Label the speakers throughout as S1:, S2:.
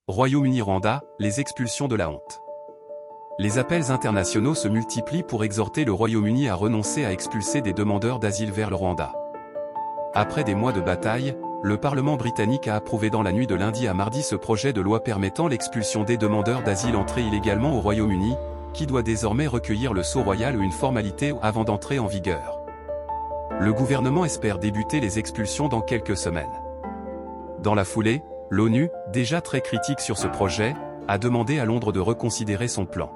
S1: Royaume-Uni-Rwanda, les expulsions de la honte. Les appels internationaux se multiplient pour exhorter le Royaume-Uni à renoncer à expulser des demandeurs d'asile vers le Rwanda. Après des mois de bataille, le Parlement britannique a approuvé dans la nuit de lundi à mardi ce projet de loi permettant l'expulsion des demandeurs d'asile entrés illégalement au Royaume-Uni, qui doit désormais recueillir le sceau royal ou une formalité avant d'entrer en vigueur. Le gouvernement espère débuter les expulsions dans quelques semaines. Dans la foulée, l'ONU, déjà très critique sur ce projet, a demandé à Londres de reconsidérer son plan.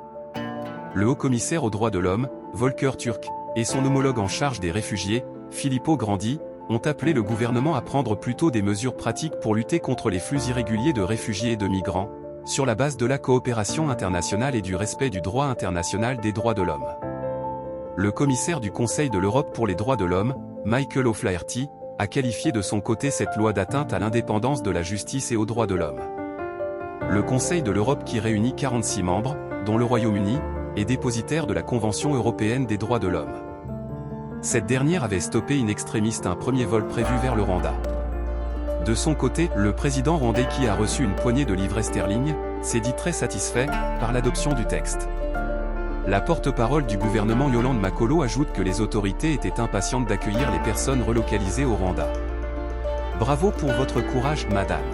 S1: Le haut-commissaire aux droits de l'homme, Volker Türk, et son homologue en charge des réfugiés, Filippo Grandi, ont appelé le gouvernement à prendre plutôt des mesures pratiques pour lutter contre les flux irréguliers de réfugiés et de migrants, sur la base de la coopération internationale et du respect du droit international des droits de l'homme. Le commissaire du Conseil de l'Europe pour les droits de l'homme, Michael O'Flaherty, a qualifié de son côté cette loi d'atteinte à l'indépendance de la justice et aux droits de l'homme. Le Conseil de l'Europe, qui réunit 46 membres, dont le Royaume-Uni, est dépositaire de la Convention européenne des droits de l'homme. Cette dernière avait stoppé in extremis un premier vol prévu vers le Rwanda. De son côté, le président rwandais, qui a reçu une poignée de livres sterling, s'est dit très satisfait par l'adoption du texte. La porte-parole du gouvernement Yolande Makolo ajoute que les autorités étaient impatientes d'accueillir les personnes relocalisées au Rwanda. Bravo pour votre courage, madame.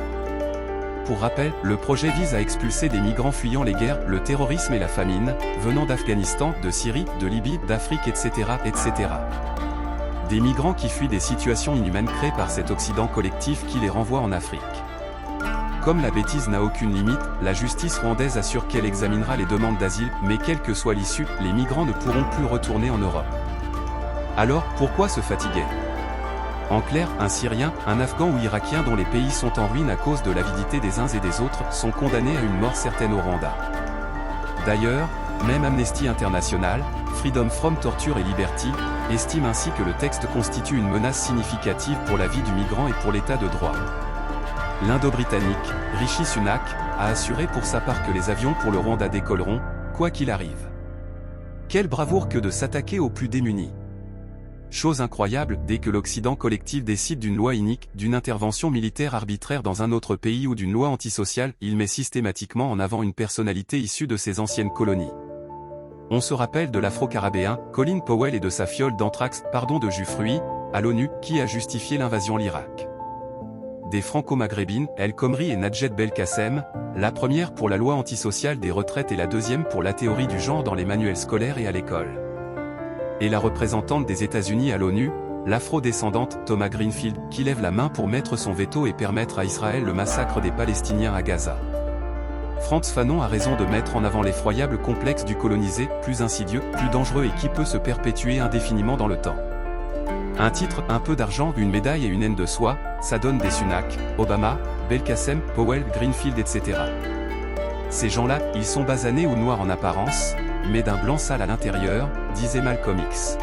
S1: Pour rappel, le projet vise à expulser des migrants fuyant les guerres, le terrorisme et la famine, venant d'Afghanistan, de Syrie, de Libye, d'Afrique, etc., etc. Des migrants qui fuient des situations inhumaines créées par cet Occident collectif qui les renvoie en Afrique. Comme la bêtise n'a aucune limite, la justice rwandaise assure qu'elle examinera les demandes d'asile, mais quelle que soit l'issue, les migrants ne pourront plus retourner en Europe. Alors, pourquoi se fatiguer ? En clair, un Syrien, un Afghan ou Irakien dont les pays sont en ruine à cause de l'avidité des uns et des autres sont condamnés à une mort certaine au Rwanda. D'ailleurs, même Amnesty International, Freedom from Torture et Liberty, estime ainsi que le texte constitue une menace significative pour la vie du migrant et pour l'état de droit. L'Indo-Britannique, Rishi Sunak, a assuré pour sa part que les avions pour le Rwanda décolleront, quoi qu'il arrive. Quelle bravoure que de s'attaquer aux plus démunis. Chose incroyable, dès que l'Occident collectif décide d'une loi inique, d'une intervention militaire arbitraire dans un autre pays ou d'une loi antisociale, il met systématiquement en avant une personnalité issue de ses anciennes colonies. On se rappelle de l'Afro-Carabéen, Colin Powell et de sa fiole d'anthrax, de jus-fruits, à l'ONU, qui a justifié l'invasion de l'Irak. Des franco-maghrébines, El Khomri et Najed Belkacem, la première pour la loi antisociale des retraites et la deuxième pour la théorie du genre dans les manuels scolaires et à l'école. Et la représentante des États-Unis à l'ONU, l'afro-descendante Thomas Greenfield, qui lève la main pour mettre son veto et permettre à Israël le massacre des Palestiniens à Gaza. Frantz Fanon a raison de mettre en avant l'effroyable complexe du colonisé, plus insidieux, plus dangereux et qui peut se perpétuer indéfiniment dans le temps. Un titre, un peu d'argent, une médaille et une haine de soi, ça donne des Sunak, Obama, Belkacem, Powell, Greenfield, etc. Ces gens-là, ils sont basanés ou noirs en apparence, mais d'un blanc sale à l'intérieur, disait Malcolm X.